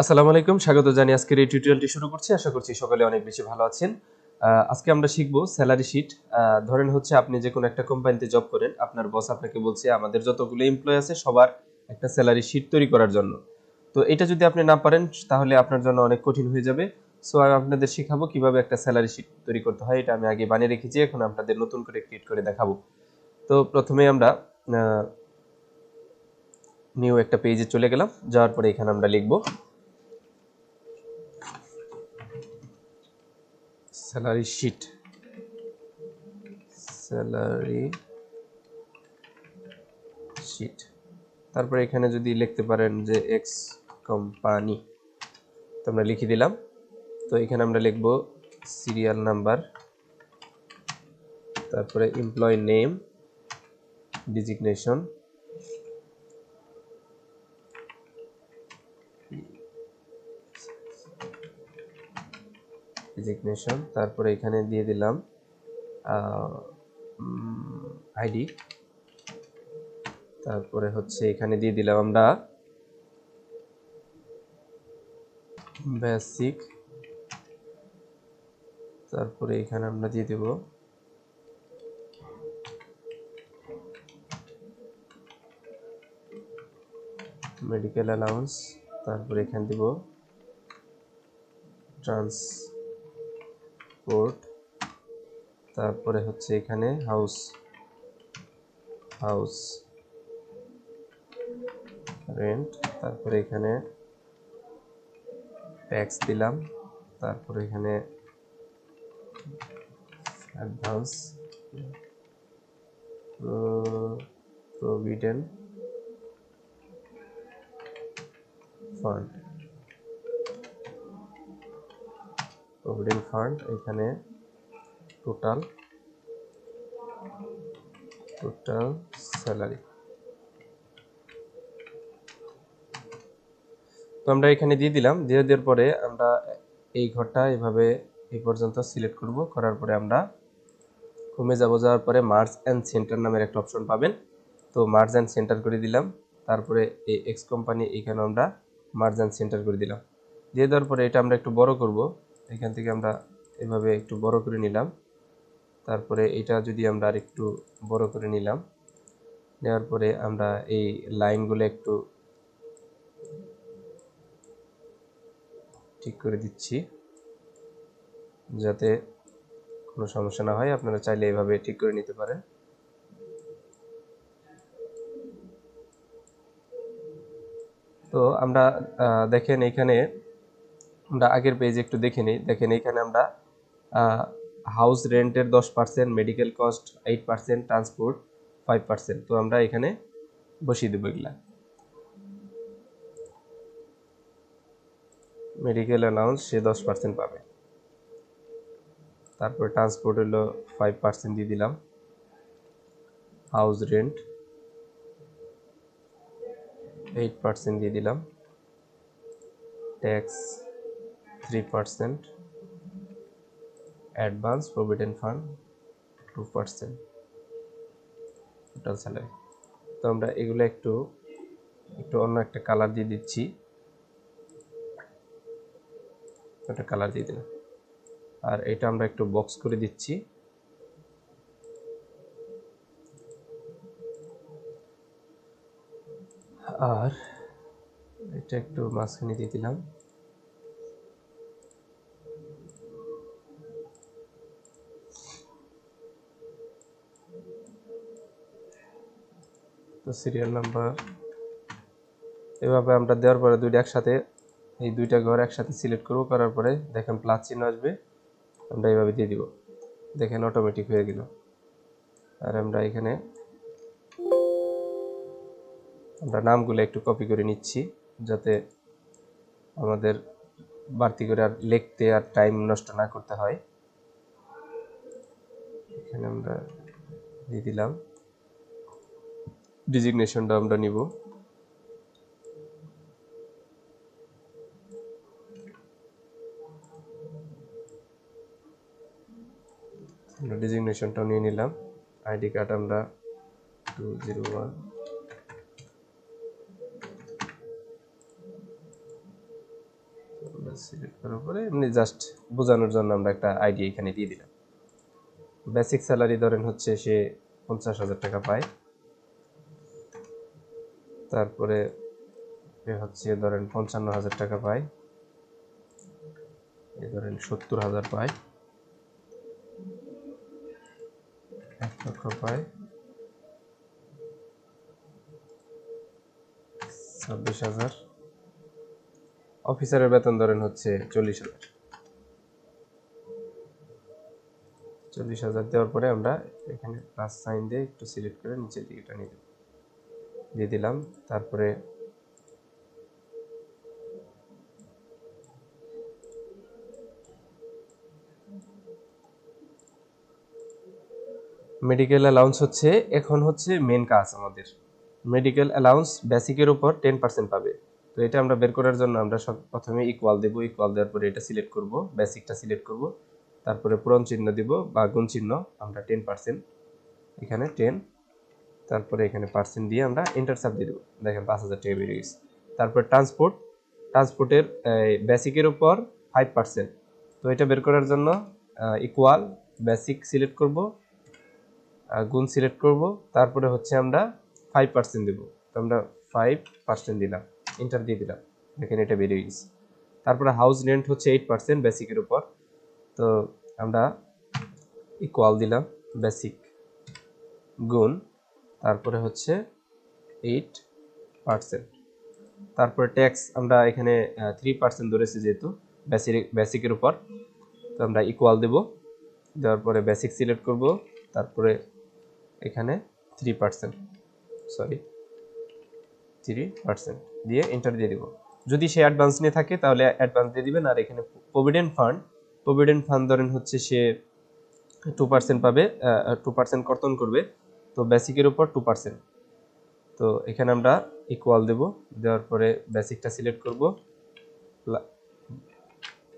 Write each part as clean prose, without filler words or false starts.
আসসালামু আলাইকুম, স্বাগত জানিয়ে আজকের এই টিউটোরিয়ালটি শুরু করছি। আশা করছি সকলে অনেক বেশি ভালো আছেন। আজকে আমরা শিখব স্যালারি শিট। ধরেন হচ্ছে আপনি যে কোনো একটা কোম্পানিতে জব করেন, আপনার বস আপনাকে বলছে আমাদের যতগুলো এমপ্লয়ি আছে সবার একটা স্যালারি শিট তৈরি করার জন্য। তো এটা যদি আপনি না পারেন তাহলে আপনার জন্য অনেক কঠিন হয়ে যাবে। সো আমি আপনাদের শেখাবো কিভাবে একটা স্যালারি শিট তৈরি করতে হয়। এটা আমি আগে বানিয়ে রেখেছি, এখন আপনাদের নতুন করে ক্রিয়েট করে দেখাবো। তো প্রথমে আমরা নিউ একটা পেজে চলে গেলাম। যাওয়ার পরে এখানে আমরা লিখব স্যালারি শিট। স্যালারি শিট, তারপরে এখানে যদি লিখতে পারেন যে এক্স কোম্পানি, তো আমরা লিখে দিলাম। তো এখানে আমরা লিখব সিরিয়াল নাম্বার, তারপরে এমপ্লয়ি নেম, ডিজিগনেশন, তারপরে এখানে দিয়ে দিলাম আইডি, তারপরে হচ্ছে এখানে দিয়ে দিলাম আমরা বেসিক, তারপরে এখানে আমরা দিয়ে দেব মেডিকেল অ্যালাউন্স, তারপরে এখানে দিব ট্রান্সপোর্ট, তারপরে হচ্ছে এখানে হাউস রেন্ট, তারপরে এখানে ট্যাক্স দিলাম, তারপরে এখানে অ্যাডভান্স প্রভিডেন্ট ফান্ড, এখানে টোটাল স্যালারি। তো আমরা এখানে দিয়ে দিলাম। দিয়ে দেওয়ার পরে আমরা এই ঘরটা এভাবে এই পর্যন্ত সিলেক্ট করব। করার পরে আমরা কমে যাওয়ার পরে মার্জ অ্যান্ড সেন্টার নামের একটা অপশন পাবেন। তো মার্জ অ্যান্ড সেন্টার করে দিলাম। তারপরে এই এক্স কোম্পানি, এখানে আমরা মার্জ অ্যান্ড সেন্টার করে দিলাম। দিয়ে দেওয়ার পরে এটা আমরা একটু বড় করব। এখান থেকে আমরা এভাবে একটু বড় করে নিলাম। তারপরে এটা যদি আমরা আর একটু বড় করে নিলাম, নেওয়ার পরে আমরা এই লাইনগুলো একটু ঠিক করে দিচ্ছি যাতে কোনো সমস্যা না হয়। আপনারা চাইলে এভাবে ঠিক করে নিতে পারেন। তো আমরা দেখেন এখানে আমরা আগের পেজে একটু দেখে নিই। দেখেন এখানে আমরা হাউস রেন্টের 10%, মেডিকেল কস্ট 8%, ট্রান্সপোর্ট 5%। তো আমরা এখানে বসিয়ে দেবো এগুলা। মেডিকেল অ্যালাউন্স সে 10% পাবে, তারপর ট্রান্সপোর্ট হলো 5% দিয়ে দিলাম, হাউস রেন্ট 8% দিয়ে দিলাম, tax 3%, advance provident fund 2%, total salary. তো আমরা এগুলো একটু অন্য একটা কালার দিয়ে দিচ্ছি, একটা কালার দিয়ে দিলাম। আর এটা আমরা একটু বক্স করে দিচ্ছি। আর এটা একটু মাঝখানে দিয়ে দিলাম। তো সিরিয়াল নাম্বার এভাবে আমরা দেওয়ার পরে দুইটা একসাথে, এই দুইটা ঘর একসাথে সিলেক্ট করব। করার পরে দেখেন প্লাস চিহ্ন আসবে, আমরা এইভাবে দিয়ে দিব। দেখেন অটোমেটিক হয়ে গেল। আর আমরা এখানে আমরা নামগুলো একটু কপি করে নিচ্ছি যাতে আমাদের বাড়তি করে আর লিখতে আর টাইম নষ্ট না করতে হয়। এখানে আমরা দিয়ে দিলাম। ডিজিগনেশনটা আমরা নিব, আমরা ডিজিগনেশনটাও নিয়ে নিলাম। আইডি কার্ড আমরা 201, সিলেক্ট করার পরে এমনি জাস্ট বোঝানোর জন্য আমরা একটা আইডিয়া এখানে দিয়ে দিলাম। বেসিক স্যালারি ধরেন হচ্ছে সে 50,000 টাকা পায়, তারপরে হচ্ছে ধরেন 55,000 টাকা পায়, ধরেন 70,000 পায়, 1 লক্ষ পায়, 26,000। অফিসারের বেতন ধরেন হচ্ছে 40,000। 40,000 দেওয়ার পরে আমরা এখানে প্লাস সাইন দিয়ে একটু সিলেক্ট করে নিচের দিকে টানিয়ে দিয়ে দিলাম। তারপরে মেডিকেল অ্যালাউন্স হচ্ছে এখন হচ্ছে মেন কাজ আমাদের। মেডিকেল অ্যালাউন্স বেসিকের উপর 10% পাবে। তো এটা আমরা বের করার জন্য আমরা সব প্রথমে ইকুয়াল দেব, ইকুয়াল দেওয়ার পরে এটা সিলেক্ট করব, বেসিকটা সিলেক্ট করব, তারপরে পূরণ চিহ্ন দিব বা গুণ চিহ্ন, আমরা 10%, এখানে 10, তারপরে এখানে পার্সেন্ট দিয়ে আমরা এন্টার চাপ দিয়ে দেবো। দেখেন 5,000 টাকা বেরিয়ে গেছে। তারপরে ট্রান্সপোর্টের বেসিকের উপর 5%। তো এটা বের করার জন্য ইকুয়াল বেসিক সিলেক্ট করব, গুণ সিলেক্ট করব, তারপরে হচ্ছে আমরা 5% দেব। তো আমরা 5% দিলাম, এন্টার দিয়ে দিলাম, দেখেন এটা বেরিয়ে গেছে। তারপরে হাউস রেন্ট হচ্ছে 8% বেসিকের উপর, তো আমরা ইকুয়াল দিলাম বেসিক গুণ, তারপরে হচ্ছে 8%। তারপরে ট্যাক্স আমরা এখানে 3% ধরেছি যেহেতু বেসিকের উপর, তো আমরা ইকুয়াল দেব, দেওয়ার পরে বেসিক সিলেক্ট করব, তারপরে এখানে 3%, সরি 3% দিয়ে এন্টার দিয়ে দিব। যদি সে অ্যাডভান্স নিয়ে থাকে তাহলে অ্যাডভান্স দিয়ে দিবেন। আর এখানে প্রভিডেন্ট ফান্ড ধরেন হচ্ছে সে 2% পাবে, 2% কর্তন করবে, তো বেসিকের উপর 2%। তো এখানে আমরা ইকুয়াল দেব, দেওয়ার পরে বেসিকটা সিলেক্ট করব,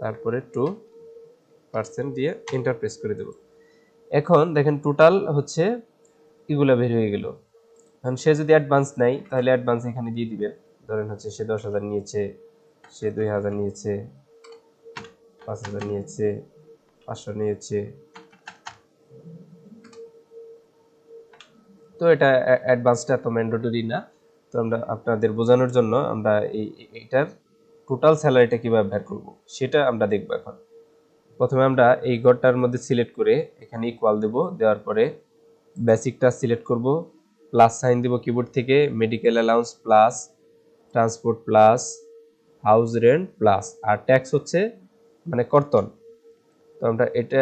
তারপরে 2% দিয়ে এন্টার প্রেস করে দেব। এখন দেখেন টোটাল হচ্ছে এগুলা বের হয়ে গেল। এখন সে যদি অ্যাডভান্স নেয় তাহলে অ্যাডভান্স এখানে দিয়ে দিবেন। ধরেন হচ্ছে সে 10,000 নিয়েছে, সে 2,000 নিয়েছে, 5,000 নিয়েছে, 500 নিয়েছে। তো এটা অ্যাডভান্সটা এত ম্যান্ডেটরি না। তো আমরা আপনাদের বোঝানোর জন্য আমরা এইটার টোটাল স্যালারিটা কীভাবে বের করব সেটা আমরা দেখব। এখন প্রথমে আমরা এই ঘরটার মধ্যে সিলেক্ট করে এখানে ইকুয়াল দেব, দেওয়ার পরে বেসিকটা সিলেক্ট করব, প্লাস সাইন দেব কিবোর্ড থেকে, medical allowance plus, transport plus, house rent plus, আর ট্যাক্স হচ্ছে মানে কর্তন। তো আমরা এটা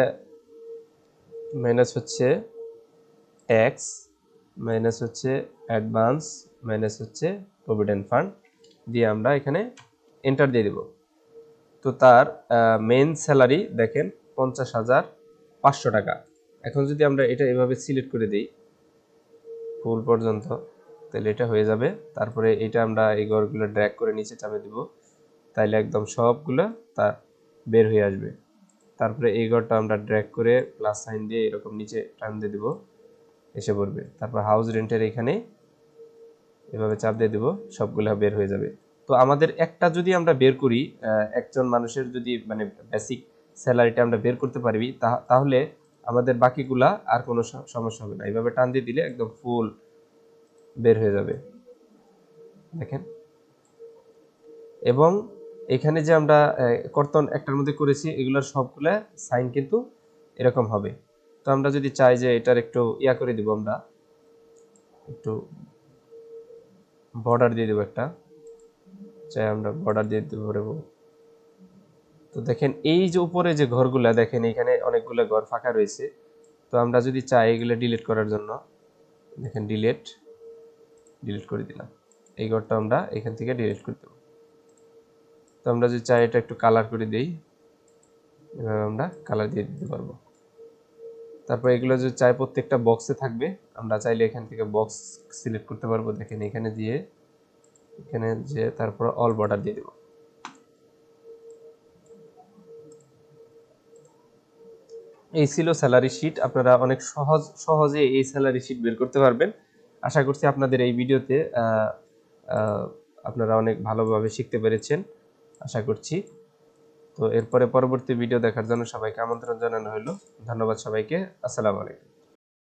মাইনাস হচ্ছে ট্যাক্স, মাইনাস হচ্ছে অ্যাডভান্স, মাইনাস হচ্ছে প্রভিডেন্ট ফান্ড দিয়ে আমরা এখানে এন্টার দিয়ে দেব। তো তার মেন স্যালারি দেখেন 50,500 টাকা। এখন যদি আমরা এটা এভাবে সিলেক্ট করে দিই ফুল পর্যন্ত, তাহলে এটা হয়ে যাবে। তারপরে এটা আমরা এই ঘরগুলো ড্র্যাগ করে নিচে চাপে দিব, তাইলে একদম সবগুলো তা বের হয়ে আসবে। তারপরে এই ঘরটা আমরা ড্র্যাগ করে প্লাস সাইন দিয়ে এরকম নিচে টান দিয়ে দিব, এসে পড়বে। তারপর হাউস রেন্টের এখানে এভাবে চাপ দিয়ে দিব, সবগুলো বের হয়ে যাবে। তো আমাদের একটা যদি আমরা বের করি, একজন মানুষের যদি মানে বেসিক স্যালারিটা আমরা বের করতে পারবি, তাহলে আমাদের বাকিগুলা আর কোনো সমস্যা হবে না। এইভাবে টান দিয়ে দিলে একদম ফুল বের হয়ে যাবে, দেখেন। এবং এখানে যে আমরা কর্তন একটার মধ্যে করেছি, এগুলোর সবগুলা সাইন কিন্তু এরকম হবে। তো আমরা যদি চাই যে এটার একটু ইয়া করে দিব, আমরা একটু বর্ডার দিয়ে দেবো, একটা চাই আমরা বর্ডার দিয়ে দিতে পারবো। তো দেখেন এই যে উপরে যে ঘরগুলা দেখেন, এখানে অনেকগুলো ঘর ফাঁকা রয়েছে। তো আমরা যদি চাই এগুলো ডিলিট করার জন্য, দেখেন ডিলিট করে দিলাম। এই ঘরটা আমরা এখান থেকে ডিলিট করে দেবো। তো আমরা যদি চাই এটা একটু কালার করে দিই, এভাবে আমরা কালার দিয়ে দিতে পারবো। তারপর এগুলো যদি চাই প্রত্যেকটা বক্সে থাকবে, আমরা চাইলে এখান থেকে বক্স সিলেক্ট করতে পারবো। দেখেন এখানে দিয়ে, এখানে যে তারপর অল বর্ডার দিয়ে দেবো। এই ছিল স্যালারি শিট। আপনারা অনেক সহজে এই স্যালারি শিট বের করতে পারবেন। আশা করছি আপনাদের এই ভিডিওতে আপনারা অনেক ভালোভাবে শিখতে পেরেছেন, আশা করছি। তো এরপরে পরবর্তী ভিডিও দেখার জন্য সবাইকে আমন্ত্রণ জানানো হলো। ধন্যবাদ সবাইকে। আসসালামু আলাইকুম।